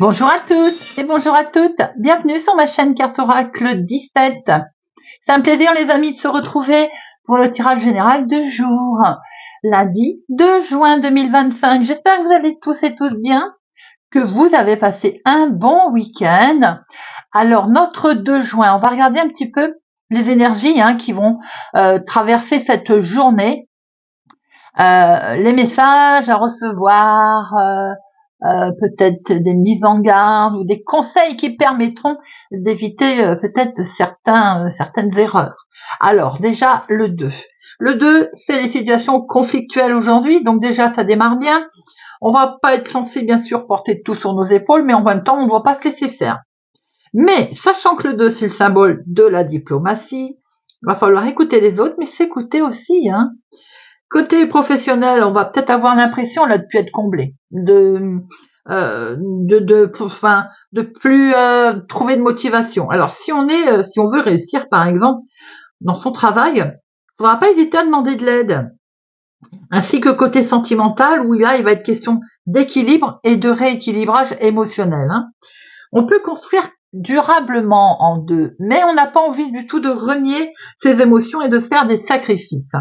Bonjour à tous et bonjour à toutes, bienvenue sur ma chaîne Carte Oracle 17. C'est un plaisir les amis de se retrouver pour le tirage général du jour, lundi 2 juin 2025. J'espère que vous allez tous et tous bien, que vous avez passé un bon week-end. Alors notre 2 juin, on va regarder un petit peu les énergies qui vont traverser cette journée, les messages à recevoir, peut-être des mises en garde ou des conseils qui permettront d'éviter peut-être certaines erreurs. Alors déjà le 2. Le 2, c'est les situations conflictuelles aujourd'hui, donc déjà ça démarre bien. On va pas être censé bien sûr porter tout sur nos épaules, mais en même temps on ne doit pas se laisser faire. Mais sachant que le 2 c'est le symbole de la diplomatie, il va falloir écouter les autres, mais s'écouter aussi. Côté professionnel, on va peut-être avoir l'impression là de plus être comblé, de plus trouver de motivation. Alors si on veut réussir par exemple dans son travail, il faudra pas hésiter à demander de l'aide. Ainsi que côté sentimental où là il va être question d'équilibre et de rééquilibrage émotionnel. On peut construire durablement en deux, mais on n'a pas envie du tout de renier ses émotions et de faire des sacrifices.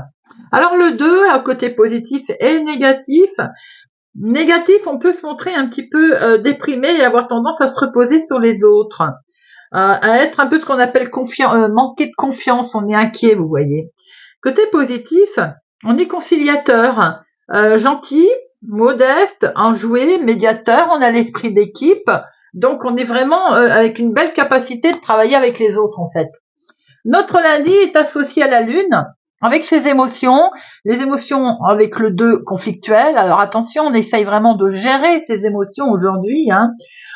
Alors le 2, à côté positif et négatif. Négatif, on peut se montrer un petit peu déprimé et avoir tendance à se reposer sur les autres, à être un peu ce qu'on appelle manquer de confiance, on est inquiet, vous voyez. Côté positif, on est conciliateur, gentil, modeste, enjoué, médiateur, on a l'esprit d'équipe, donc on est vraiment avec une belle capacité de travailler avec les autres en fait. Notre lundi est associé à la lune, avec ses émotions, les émotions avec le 2 conflictuel. Alors attention, on essaye vraiment de gérer ces émotions aujourd'hui.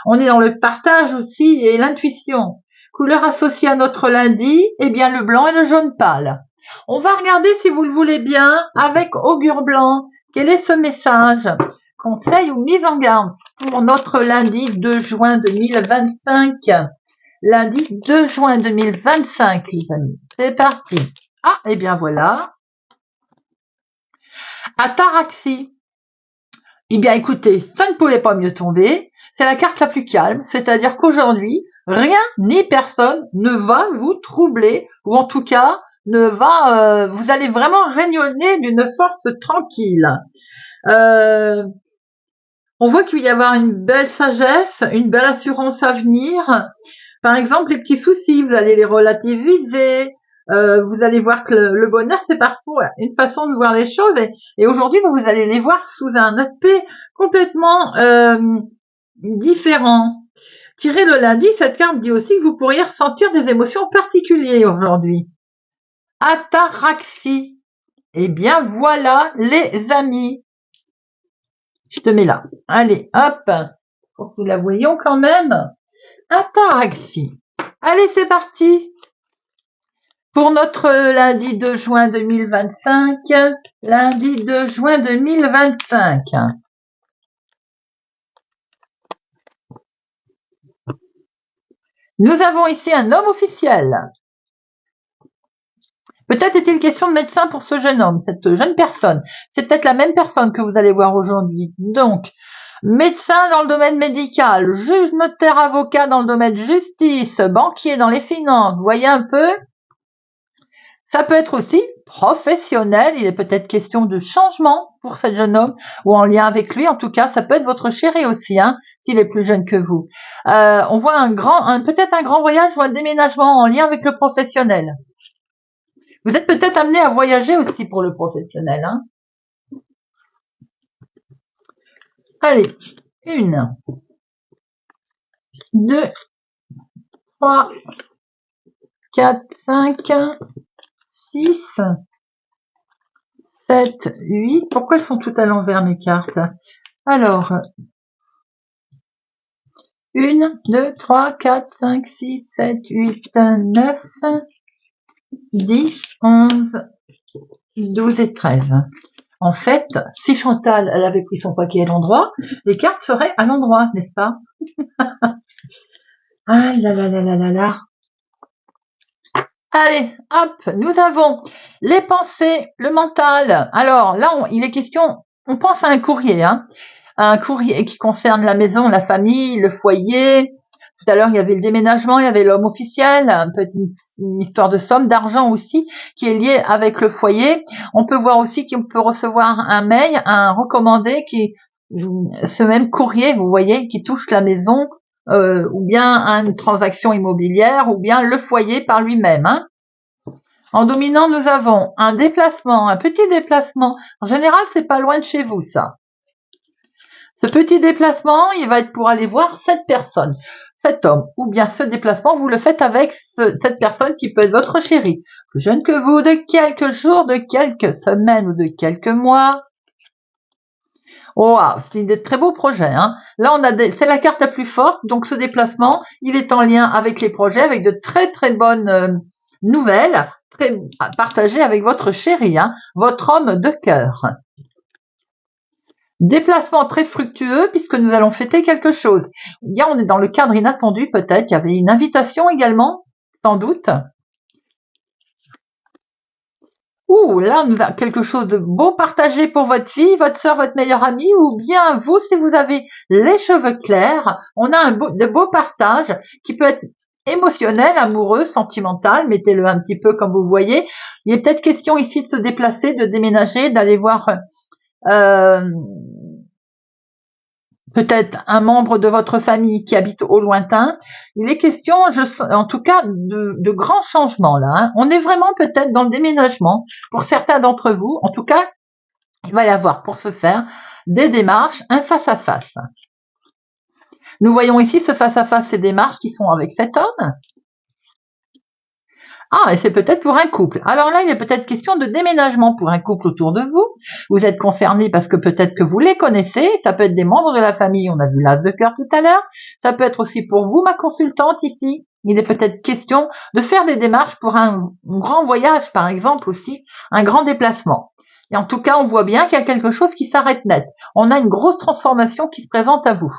On est dans le partage aussi et l'intuition. Couleur associée à notre lundi, eh bien le blanc et le jaune pâle. On va regarder, si vous le voulez bien, avec augure blanc, quel est ce message, conseil ou mise en garde pour notre lundi 2 juin 2025. Lundi 2 juin 2025, les amis. C'est parti. Ah, et bien voilà. Ataraxie. Eh bien écoutez, ça ne pouvait pas mieux tomber. C'est la carte la plus calme, c'est-à-dire qu'aujourd'hui, rien ni personne ne va vous troubler, ou en tout cas, vous allez vraiment rayonner d'une force tranquille. On voit qu'il va y avoir une belle sagesse, une belle assurance à venir. Par exemple, les petits soucis, vous allez les relativiser. Vous allez voir que le bonheur, c'est parfois une façon de voir les choses. Et aujourd'hui, vous allez les voir sous un aspect complètement différent. Tirez le lundi, cette carte dit aussi que vous pourriez ressentir des émotions particulières aujourd'hui. Ataraxie. Eh bien, voilà, les amis. Je te mets là. Allez, hop. Pour que nous la voyions quand même. Ataraxie. Allez, c'est parti. Pour notre lundi 2 juin 2025. Lundi 2 juin 2025. Nous avons ici un homme officiel. Peut-être est-il question de médecin pour ce jeune homme, cette jeune personne. C'est peut-être la même personne que vous allez voir aujourd'hui. Donc, médecin dans le domaine médical, juge, notaire, avocat dans le domaine justice, banquier dans les finances. Vous voyez un peu? Ça peut être aussi professionnel. Il est peut-être question de changement pour ce jeune homme ou en lien avec lui. En tout cas, ça peut être votre chéri aussi, s'il est plus jeune que vous. On voit peut-être un grand voyage ou un déménagement en lien avec le professionnel. Vous êtes peut-être amené à voyager aussi pour le professionnel. Allez, 1, 2, 3, 4, 5, 6, 7, 8. Pourquoi elles sont toutes à l'envers mes cartes? Alors, 1, 2, 3, 4, 5, 6, 7, 8, 9, 10, 11, 12 et 13. En fait, si Chantal elle avait pris son paquet à l'endroit, les cartes seraient à l'endroit, n'est-ce pas? Ah là là là là là là. Allez, hop, nous avons les pensées, le mental. Alors là, il est question, on pense à un courrier. un courrier qui concerne la maison, la famille, le foyer. Tout à l'heure, il y avait le déménagement, il y avait l'homme officiel, une histoire de somme d'argent aussi qui est liée avec le foyer. On peut voir aussi qu'on peut recevoir un mail, un recommandé ce même courrier, vous voyez, qui touche la maison, ou bien une transaction immobilière, ou bien le foyer par lui-même. Hein. En dominant, nous avons un déplacement, un petit déplacement. En général, c'est pas loin de chez vous, ça. Ce petit déplacement, il va être pour aller voir cette personne, cet homme, ou bien ce déplacement, vous le faites avec cette personne qui peut être votre chéri, plus jeune que vous, de quelques jours, de quelques semaines ou de quelques mois. Oh, c'est des très beaux projets. Hein. Là, c'est la carte la plus forte, donc ce déplacement, il est en lien avec les projets, avec de très très bonnes nouvelles, très partagées avec votre chéri, hein, votre homme de cœur. Déplacement très fructueux puisque nous allons fêter quelque chose. Bien, on est dans le cadre inattendu peut-être. Il y avait une invitation également, sans doute. Ouh, là, nous avons quelque chose de beau partagé pour votre fille, votre soeur, votre meilleure amie, ou bien vous, si vous avez les cheveux clairs. On a de beaux partages qui peut être émotionnel, amoureux, sentimental. Mettez-le un petit peu comme vous voyez. Il est peut-être question ici de se déplacer, de déménager, d'aller voir peut-être un membre de votre famille qui habite au lointain. Il est question, en tout cas, de grands changements là. Hein. On est vraiment peut-être dans le déménagement. Pour certains d'entre vous, en tout cas, il va y avoir pour ce faire des démarches, un face-à-face. Nous voyons ici ce face-à-face, ces démarches qui sont avec cet homme. Ah, et c'est peut-être pour un couple. Alors là, il est peut-être question de déménagement pour un couple autour de vous. Vous êtes concerné parce que peut-être que vous les connaissez. Ça peut être des membres de la famille. On a vu l'as de cœur tout à l'heure. Ça peut être aussi pour vous, ma consultante ici. Il est peut-être question de faire des démarches pour un grand voyage, par exemple aussi, un grand déplacement. Et en tout cas, on voit bien qu'il y a quelque chose qui s'arrête net. On a une grosse transformation qui se présente à vous.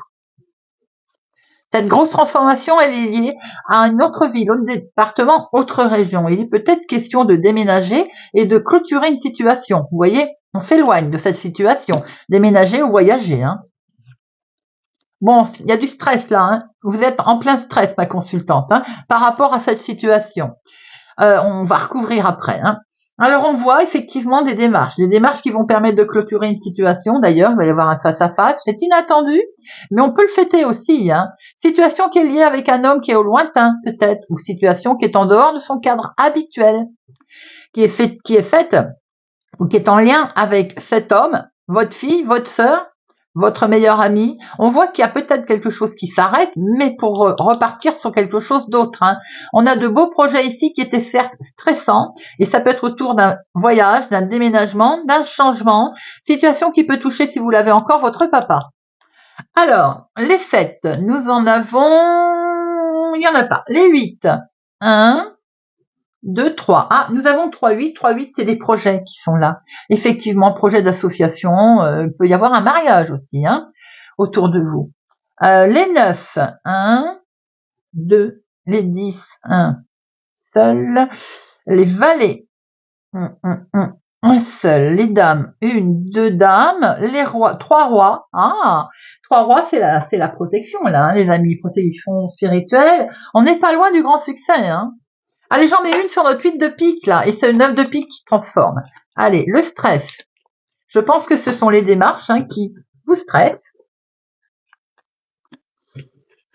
Cette grosse transformation, elle est liée à une autre ville, autre département, autre région. Il est peut-être question de déménager et de clôturer une situation. Vous voyez, on s'éloigne de cette situation. Déménager ou voyager. Hein. Bon, il y a du stress là. Hein. Vous êtes en plein stress, ma consultante, hein, par rapport à cette situation. On va recouvrir après. Hein. Alors on voit effectivement des démarches qui vont permettre de clôturer une situation. D'ailleurs, il va y avoir un face-à-face. C'est inattendu, mais on peut le fêter aussi. Hein. Situation qui est liée avec un homme qui est au lointain, peut-être, ou situation qui est en dehors de son cadre habituel, qui est faite ou qui est en lien avec cet homme, votre fille, votre sœur, votre meilleur ami. On voit qu'il y a peut-être quelque chose qui s'arrête, mais pour repartir sur quelque chose d'autre. Hein. On a de beaux projets ici qui étaient certes stressants, et ça peut être autour d'un voyage, d'un déménagement, d'un changement, situation qui peut toucher, si vous l'avez encore, votre papa. Alors, les 7, nous en avons... Il n'y en a pas. Les 8, 1, 2, 3. Ah, nous avons 3, 8. 3, 8, c'est des projets qui sont là. Effectivement, projet d'association. Il peut y avoir un mariage aussi, hein, autour de vous. Les 9, 1, 2. Les 10, 1 seul. Les valets, un seul. Les dames, 1, 2 dames. Les rois, 3 rois. Ah, 3 rois, c'est la protection, là, hein, les amis. Protection spirituelle. On n'est pas loin du grand succès, hein. Allez, j'en ai une sur notre 8 de pique, là, et c'est le 9 de pique qui transforme. Allez, le stress. Je pense que ce sont les démarches hein, qui vous stressent.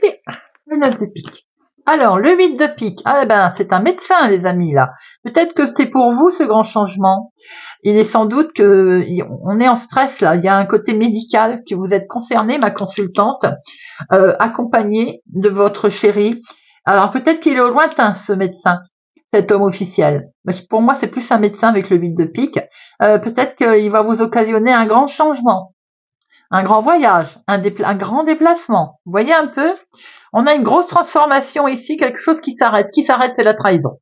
Et le 9 de pique. Alors, le 8 de pique, ah ben, c'est un médecin, les amis, là. Peut-être que c'est pour vous, ce grand changement. Il est sans doute que on est en stress, là. Il y a un côté médical que vous êtes concerné, ma consultante, accompagnée de votre chéri. Alors, peut-être qu'il est au lointain, ce médecin, cet homme officiel. Mais pour moi, c'est plus un médecin avec le 8 de pique. Peut-être qu'il va vous occasionner un grand changement, un grand voyage, un grand déplacement. Vous voyez un peu? On a une grosse transformation ici, quelque chose qui s'arrête. Ce qui s'arrête, c'est la trahison.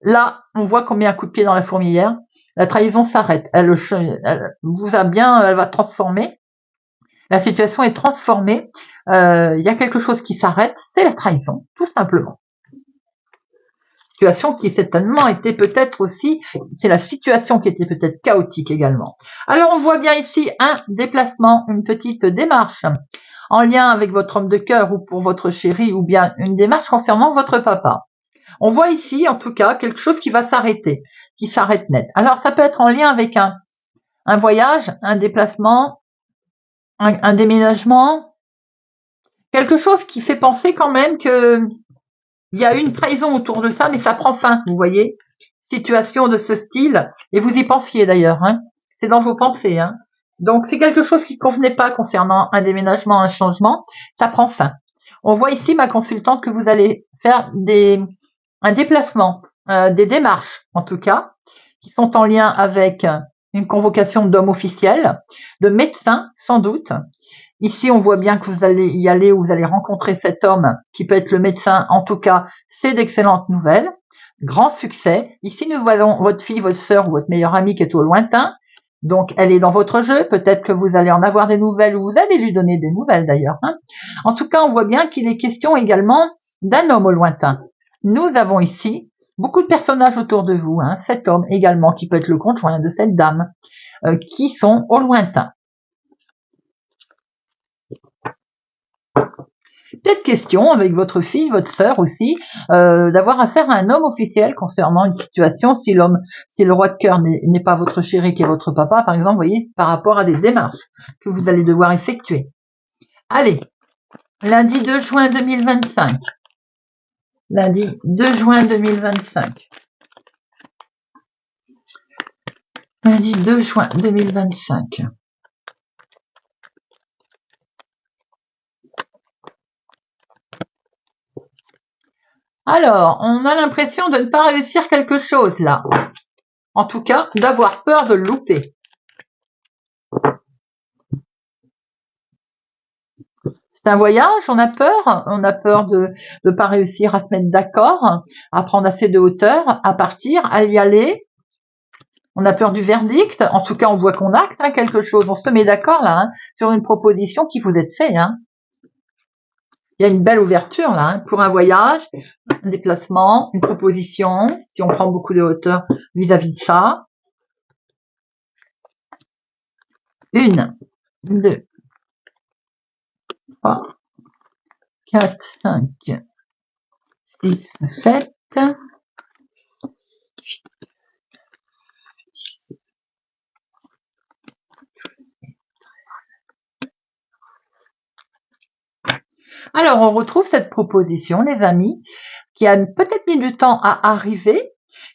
Là, on voit qu'on met un coup de pied dans la fourmilière. La trahison s'arrête. Elle va transformer. La situation est transformée. Il y a quelque chose qui s'arrête. C'est la trahison, tout simplement. situation qui certainement était peut-être aussi, c'est la situation qui était peut-être chaotique également. Alors on voit bien ici un déplacement, une petite démarche en lien avec votre homme de cœur ou pour votre chéri, ou bien une démarche concernant votre papa. On voit ici en tout cas quelque chose qui va s'arrêter, qui s'arrête net. Alors ça peut être en lien avec un voyage, un déplacement, un déménagement, quelque chose qui fait penser quand même que il y a une trahison autour de ça, mais ça prend fin, vous voyez. Situation de ce style, et vous y pensiez d'ailleurs, hein. C'est dans vos pensées, hein. Donc c'est quelque chose qui ne convenait pas concernant un déménagement, un changement, ça prend fin. On voit ici ma consultante que vous allez faire un déplacement, des démarches en tout cas, qui sont en lien avec une convocation d'hommes officiels, de médecins sans doute. Ici, on voit bien que vous allez y aller, ou vous allez rencontrer cet homme qui peut être le médecin. En tout cas, c'est d'excellentes nouvelles. Grand succès. Ici, nous voyons votre fille, votre sœur ou votre meilleure amie qui est au lointain. Donc, elle est dans votre jeu. Peut-être que vous allez en avoir des nouvelles, ou vous allez lui donner des nouvelles d'ailleurs, hein. En tout cas, on voit bien qu'il est question également d'un homme au lointain. Nous avons ici beaucoup de personnages autour de vous, hein. Cet homme également qui peut être le conjoint de cette dame, qui sont au lointain. Peut-être question avec votre fille, votre sœur aussi, d'avoir affaire à un homme officiel concernant une situation, si le roi de cœur n'est pas votre chéri qui est votre papa, par exemple, vous voyez, par rapport à des démarches que vous allez devoir effectuer. Allez, lundi 2 juin 2025. Lundi 2 juin 2025. Lundi 2 juin 2025. Alors, on a l'impression de ne pas réussir quelque chose là. En tout cas, d'avoir peur de le louper. C'est un voyage, on a peur de ne pas réussir à se mettre d'accord, à prendre assez de hauteur, à partir, à y aller. On a peur du verdict, en tout cas on voit qu'on acte quelque chose, on se met d'accord là, sur une proposition qui vous est faite. Il y a une belle ouverture là, pour un voyage, un déplacement, une proposition, si on prend beaucoup de hauteur vis-à-vis de ça. 1, 2, 3, 4, 5, 6, 7, 8. Alors, on retrouve cette proposition, les amis, qui a peut-être mis du temps à arriver,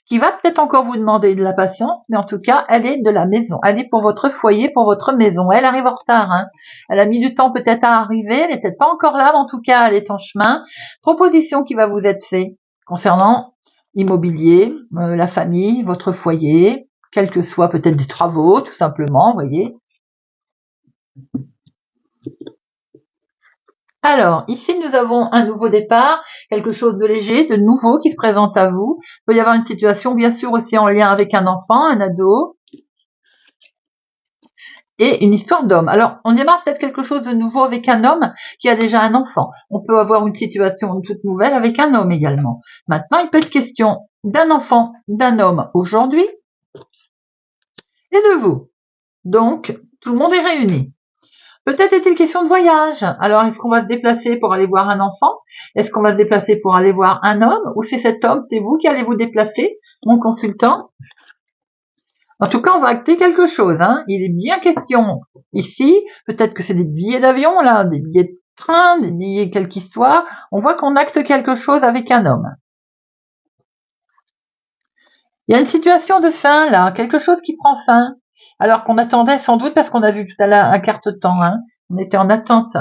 qui va peut-être encore vous demander de la patience, mais en tout cas, elle est de la maison. Elle est pour votre foyer, pour votre maison. Elle arrive en retard, hein. Elle a mis du temps peut-être à arriver, elle n'est peut-être pas encore là, mais en tout cas, elle est en chemin. Proposition qui va vous être faite concernant immobilier, la famille, votre foyer, quels que soient peut-être des travaux, tout simplement, vous voyez. Alors, ici, nous avons un nouveau départ, quelque chose de léger, de nouveau qui se présente à vous. Il peut y avoir une situation, bien sûr, aussi en lien avec un enfant, un ado, et une histoire d'homme. Alors, on démarre peut-être quelque chose de nouveau avec un homme qui a déjà un enfant. On peut avoir une situation toute nouvelle avec un homme également. Maintenant, il peut être question d'un enfant, d'un homme aujourd'hui, et de vous. Donc, tout le monde est réuni. Peut-être est-il question de voyage. Alors, est-ce qu'on va se déplacer pour aller voir un enfant? Est-ce qu'on va se déplacer pour aller voir un homme? Ou c'est cet homme, c'est vous qui allez vous déplacer, mon consultant? En tout cas, on va acter quelque chose, hein. Il est bien question ici. Peut-être que c'est des billets d'avion, là, des billets de train, des billets quels qu'ils soient. On voit qu'on acte quelque chose avec un homme. Il y a une situation de fin, là, quelque chose qui prend fin. Alors qu'on attendait sans doute, parce qu'on a vu tout à l'heure un quart-temps, hein. On était en attente.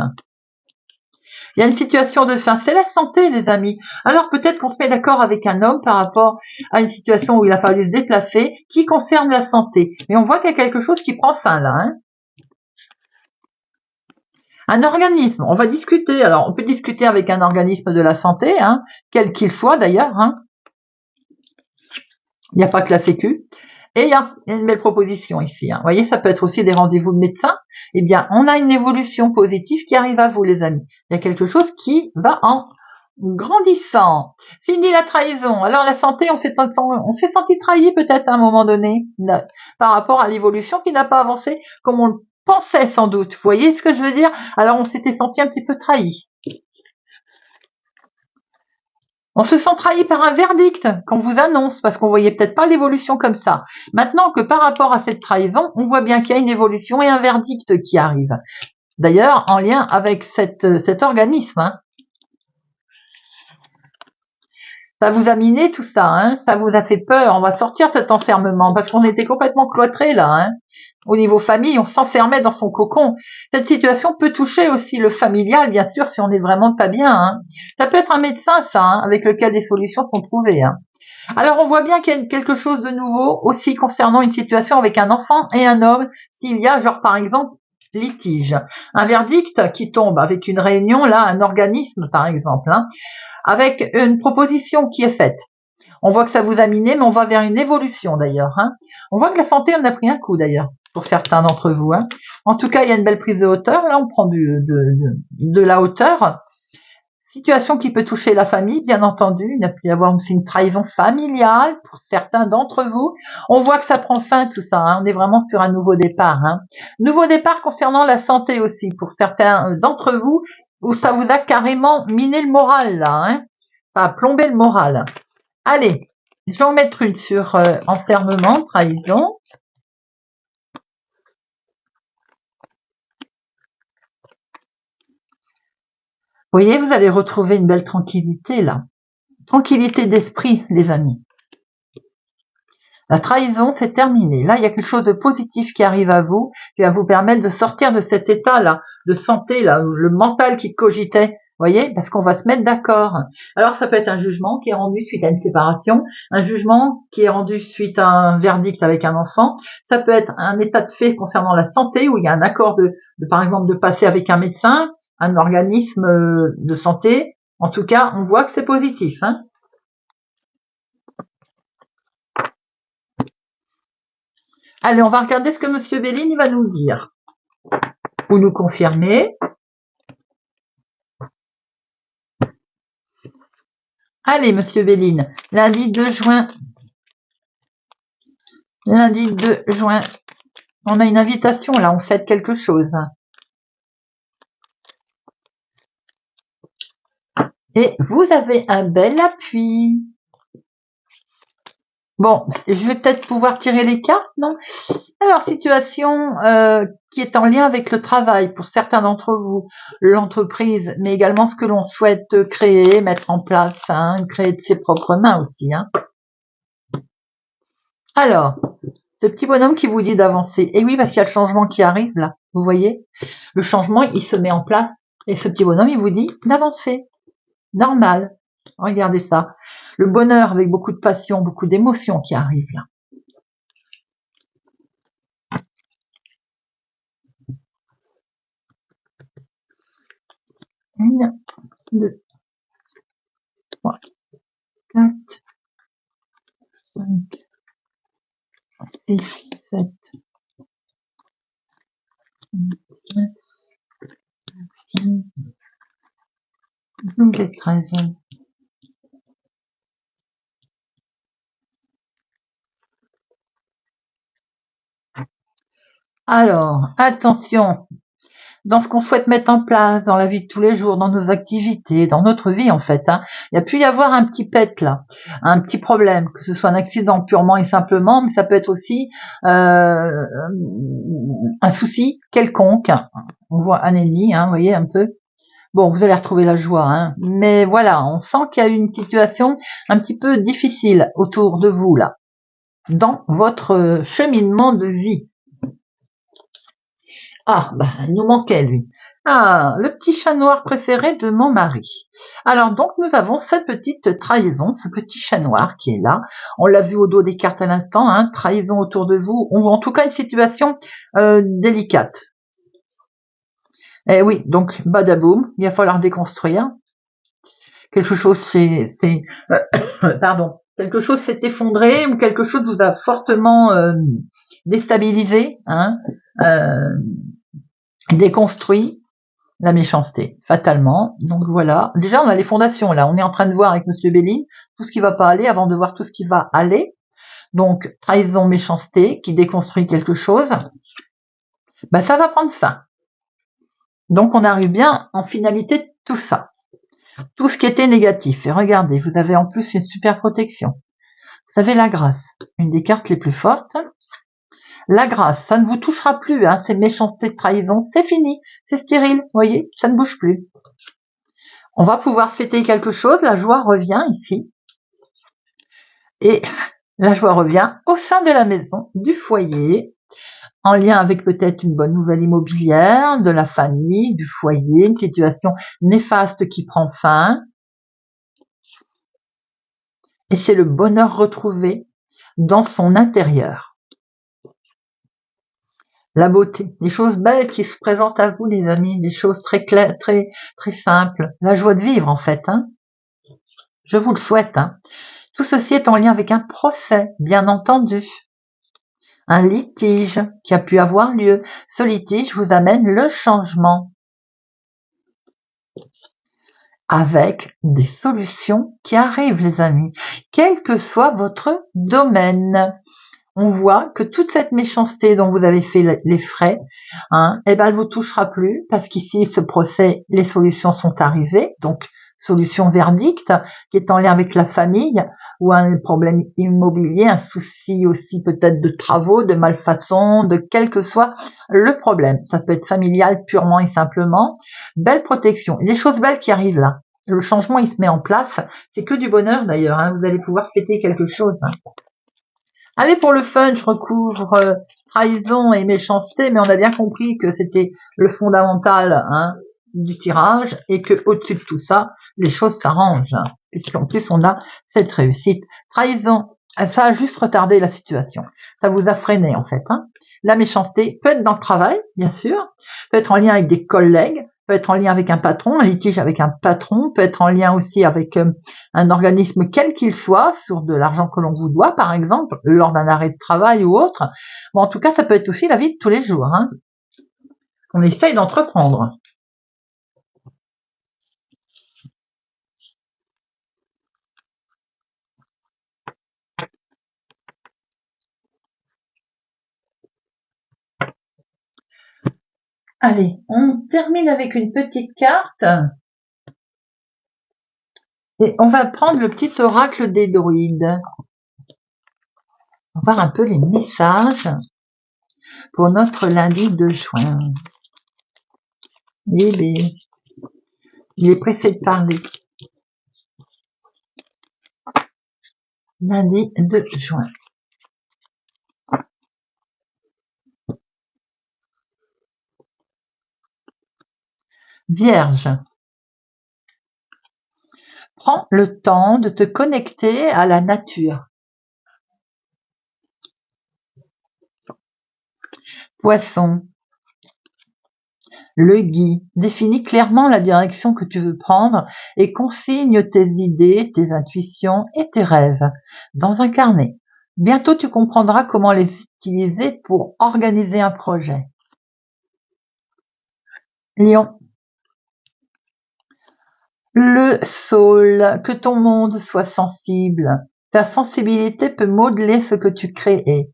Il y a une situation de fin, c'est la santé, les amis. Alors peut-être qu'on se met d'accord avec un homme par rapport à une situation où il a fallu se déplacer, qui concerne la santé. Mais on voit qu'il y a quelque chose qui prend fin là, hein. Un organisme, on va discuter. Alors on peut discuter avec un organisme de la santé, hein, quel qu'il soit d'ailleurs, hein. Il n'y a pas que la Sécu. Et il y a une belle proposition ici, hein. Vous voyez, ça peut être aussi des rendez-vous de médecins. Eh bien, on a une évolution positive qui arrive à vous, les amis. Il y a quelque chose qui va grandissant. Fini la trahison. Alors la santé, on s'est senti trahi peut-être à un moment donné par rapport à l'évolution qui n'a pas avancé comme on le pensait sans doute. Vous voyez ce que je veux dire? Alors on s'était senti un petit peu trahi. On se sent trahi par un verdict qu'on vous annonce parce qu'on voyait peut-être pas l'évolution comme ça. Maintenant que par rapport à cette trahison, on voit bien qu'il y a une évolution et un verdict qui arrive. D'ailleurs, en lien avec cet organisme. Hein. Ça vous a miné tout ça, hein, ça vous a fait peur. On va sortir de cet enfermement parce qu'on était complètement cloîtrés là. Hein. Au niveau famille, on s'enfermait dans son cocon. Cette situation peut toucher aussi le familial, bien sûr, si on n'est vraiment pas bien. Hein. Ça peut être un médecin, ça, hein, avec lequel des solutions sont trouvées. Hein. Alors on voit bien qu'il y a quelque chose de nouveau aussi concernant une situation avec un enfant et un homme, s'il y a, genre par exemple, litige. Un verdict qui tombe avec une réunion, là, un organisme par exemple, hein, avec une proposition qui est faite. On voit que ça vous a miné, mais on va vers une évolution d'ailleurs. Hein. On voit que la santé en a pris un coup d'ailleurs, pour certains d'entre vous. Hein. En tout cas, il y a une belle prise de hauteur. Là, on prend de la hauteur. Situation qui peut toucher la famille, bien entendu. Il a pu y avoir aussi une trahison familiale pour certains d'entre vous. On voit que ça prend fin tout ça. Hein. On est vraiment sur un nouveau départ. Hein. Nouveau départ concernant la santé aussi pour certains d'entre vous, où ça vous a carrément miné le moral là. Hein. Ça a plombé le moral. Allez, je vais en mettre une sur enfermement, trahison. Vous voyez, vous allez retrouver une belle tranquillité là. Tranquillité d'esprit, les amis. La trahison, c'est terminé. Là, il y a quelque chose de positif qui arrive à vous, qui va vous permettre de sortir de cet état-là, de santé, là, le mental qui cogitait. Voyez, parce qu'on va se mettre d'accord. Alors, ça peut être un jugement qui est rendu suite à une séparation, un jugement qui est rendu suite à un verdict avec un enfant. Ça peut être un état de fait concernant la santé, où il y a un accord par exemple, de passer avec un médecin, un organisme de santé. En tout cas, on voit que c'est positif. Hein. Allez, on va regarder ce que Monsieur Béline va nous dire. Ou nous confirmer. Allez, Monsieur Béline, lundi 2 juin. Lundi 2 juin. On a une invitation, là, on fête quelque chose. Et vous avez un bel appui. Bon, je vais peut-être pouvoir tirer les cartes, non? Alors, situation qui est en lien avec le travail pour certains d'entre vous, l'entreprise, mais également ce que l'on souhaite créer, mettre en place, hein, créer de ses propres mains aussi. Hein. Alors, ce petit bonhomme qui vous dit d'avancer. Et oui, parce qu'il y a le changement qui arrive là, vous voyez. Le changement, il se met en place. Et ce petit bonhomme, il vous dit d'avancer. Normal. Regardez ça. Le bonheur avec beaucoup de passion, beaucoup d'émotion qui arrive là. Une, deux, trois, quatre, cinq, six, sept, huit, neuf, 12 et 13. Alors, attention, dans ce qu'on souhaite mettre en place, dans la vie de tous les jours, dans nos activités, dans notre vie en fait. Hein. Il y a pu y avoir un petit pet là, un petit problème, que ce soit un accident purement et simplement, mais ça peut être aussi un souci quelconque. On voit un ennemi, hein, vous voyez un peu. Bon, vous allez retrouver la joie, hein. Mais voilà, on sent qu'il y a une situation un petit peu difficile autour de vous là, dans votre cheminement de vie. Ah, bah, il nous manquait lui. Ah, le petit chat noir préféré de mon mari. Alors donc nous avons cette petite trahison, ce petit chat noir qui est là. On l'a vu au dos des cartes à l'instant, hein, trahison autour de vous, ou en tout cas une situation délicate. Eh oui, donc badaboum, il va falloir déconstruire. Quelque chose pardon, quelque chose s'est effondré ou quelque chose vous a fortement déstabilisé, hein, déconstruit. la méchanceté, fatalement. Donc voilà, déjà on a les fondations là, on est en train de voir avec Monsieur Belli tout ce qui va pas aller avant de voir tout ce qui va aller. Donc trahison, méchanceté qui déconstruit quelque chose, bah ça va prendre fin. Donc on arrive bien en finalité de tout ça. Tout ce qui était négatif. Et regardez, vous avez en plus une super protection. Vous avez la grâce, une des cartes les plus fortes. La grâce, ça ne vous touchera plus, hein, ces méchancetés de trahison, c'est fini, c'est stérile, vous voyez, ça ne bouge plus. On va pouvoir fêter quelque chose, la joie revient ici. Et la joie revient au sein de la maison, du foyer, en lien avec peut-être une bonne nouvelle immobilière, de la famille, du foyer, une situation néfaste qui prend fin. Et c'est le bonheur retrouvé dans son intérieur. La beauté, des choses belles qui se présentent à vous, les amis, des choses très claires, très simples. La joie de vivre, en fait. Hein. Je vous le souhaite. Hein. Tout ceci est en lien avec un procès, bien entendu. Un litige qui a pu avoir lieu. Ce litige vous amène le changement. Avec des solutions qui arrivent, les amis, quel que soit votre domaine. On voit que toute cette méchanceté dont vous avez fait les frais, hein, eh ben, elle vous touchera plus parce qu'ici, ce procès, les solutions sont arrivées. Donc, solution verdict qui est en lien avec la famille ou un problème immobilier, un souci aussi peut-être de travaux, de malfaçon, de quel que soit le problème. Ça peut être familial purement et simplement. Belle protection. Il y a des choses belles qui arrivent là. Le changement, il se met en place. C'est que du bonheur d'ailleurs. Hein. Vous allez pouvoir fêter quelque chose. Hein. Allez, pour le fun, je recouvre trahison et méchanceté, mais on a bien compris que c'était le fondamental, hein, du tirage et que au-dessus de tout ça, les choses s'arrangent, hein, puisqu'en plus on a cette réussite. Trahison, ça a juste retardé la situation, ça vous a freiné en fait. Hein. La méchanceté peut être dans le travail, bien sûr, peut être en lien avec des collègues, peut être en lien avec un patron, un litige avec un patron, peut être en lien aussi avec un organisme quel qu'il soit, sur de l'argent que l'on vous doit, par exemple, lors d'un arrêt de travail ou autre. Bon, en tout cas, ça peut être aussi la vie de tous les jours, hein, qu'on essaye d'entreprendre. Allez, on termine avec une petite carte. Et on va prendre le petit oracle des druides. On va voir un peu les messages pour notre lundi de juin. Eh bien, il est pressé de parler. Lundi de juin. Vierge. Prends le temps de te connecter à la nature. Poisson. Le guide définit clairement la direction que tu veux prendre et consigne tes idées, tes intuitions et tes rêves dans un carnet. Bientôt, tu comprendras comment les utiliser pour organiser un projet. Lion. Le saule, que ton monde soit sensible. Ta sensibilité peut modeler ce que tu crées,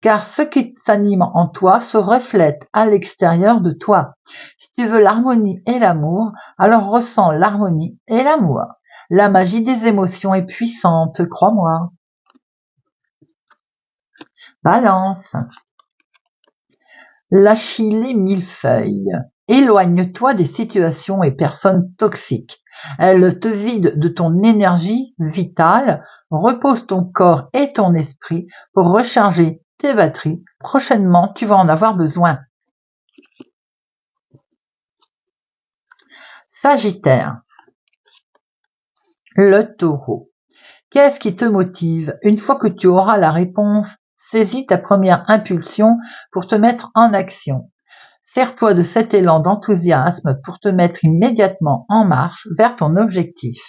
car ce qui s'anime en toi se reflète à l'extérieur de toi. Si tu veux l'harmonie et l'amour, alors ressens l'harmonie et l'amour. La magie des émotions est puissante, crois-moi. Balance. L'Achille millefeuille. Éloigne-toi des situations et personnes toxiques. Elles te vident de ton énergie vitale. Repose ton corps et ton esprit pour recharger tes batteries. Prochainement, tu vas en avoir besoin. Sagittaire. Le taureau. Qu'est-ce qui te motive? Une fois que tu auras la réponse, saisis ta première impulsion pour te mettre en action. Sers-toi de cet élan d'enthousiasme pour te mettre immédiatement en marche vers ton objectif.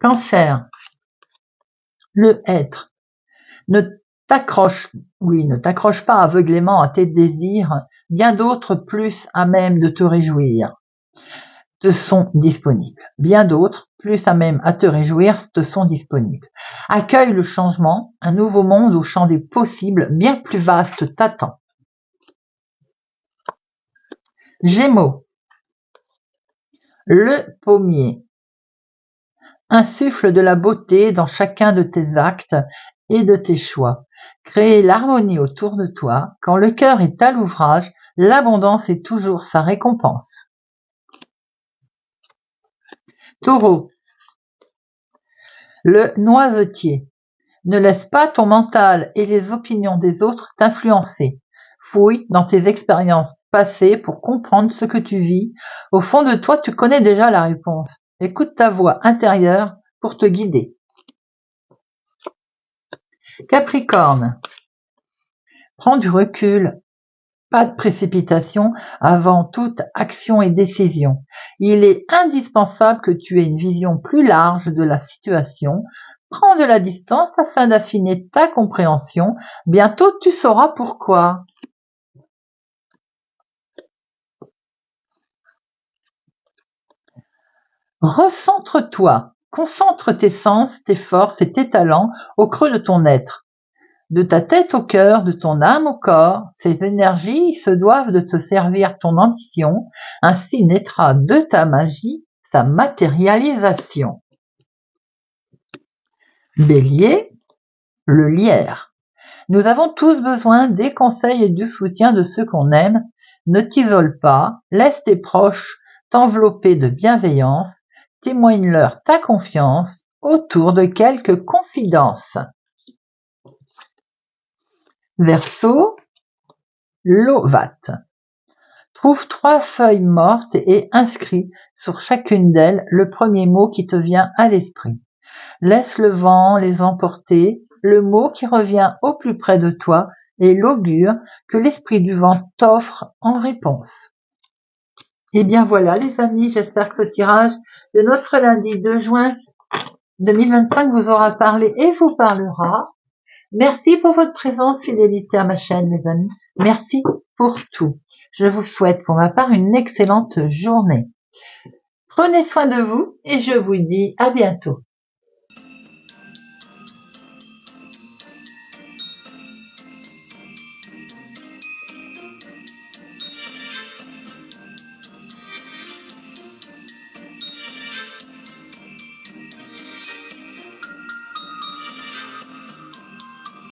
Cancer. Le être. Ne ne t'accroche pas aveuglément à tes désirs, bien d'autres plus à même de te réjouir te sont disponibles. Bien d'autres, plus à même à te réjouir, te sont disponibles. Accueille le changement, un nouveau monde au champ des possibles bien plus vaste t'attend. Gémeaux. Le pommier. Insuffle de la beauté dans chacun de tes actes et de tes choix. Crée l'harmonie autour de toi. Quand le cœur est à l'ouvrage, l'abondance est toujours sa récompense. Taureau. Le noisetier. Ne laisse pas ton mental et les opinions des autres t'influencer. Fouille dans tes expériences passées pour comprendre ce que tu vis. Au fond de toi, tu connais déjà la réponse. Écoute ta voix intérieure pour te guider. Capricorne. Prends du recul. Pas de précipitation avant toute action et décision. Il est indispensable que tu aies une vision plus large de la situation. Prends de la distance afin d'affiner ta compréhension. Bientôt tu sauras pourquoi. Recentre-toi. Concentre tes sens, tes forces et tes talents au creux de ton être. De ta tête au cœur, de ton âme au corps, ces énergies se doivent de te servir ton ambition, ainsi naîtra de ta magie sa matérialisation. Bélier, le lierre. Nous avons tous besoin des conseils et du soutien de ceux qu'on aime. Ne t'isole pas, laisse tes proches t'envelopper de bienveillance, témoigne-leur ta confiance autour de quelques confidences. Verseau, l'ovate. Trouve 3 feuilles mortes et inscris sur chacune d'elles le premier mot qui te vient à l'esprit. Laisse le vent les emporter, le mot qui revient au plus près de toi est l'augure que l'esprit du vent t'offre en réponse. Et bien voilà les amis, j'espère que ce tirage de notre lundi 2 juin 2025 vous aura parlé et vous parlera. Merci pour votre présence, fidélité à ma chaîne, mes amis. Merci pour tout. Je vous souhaite pour ma part une excellente journée. Prenez soin de vous et je vous dis à bientôt.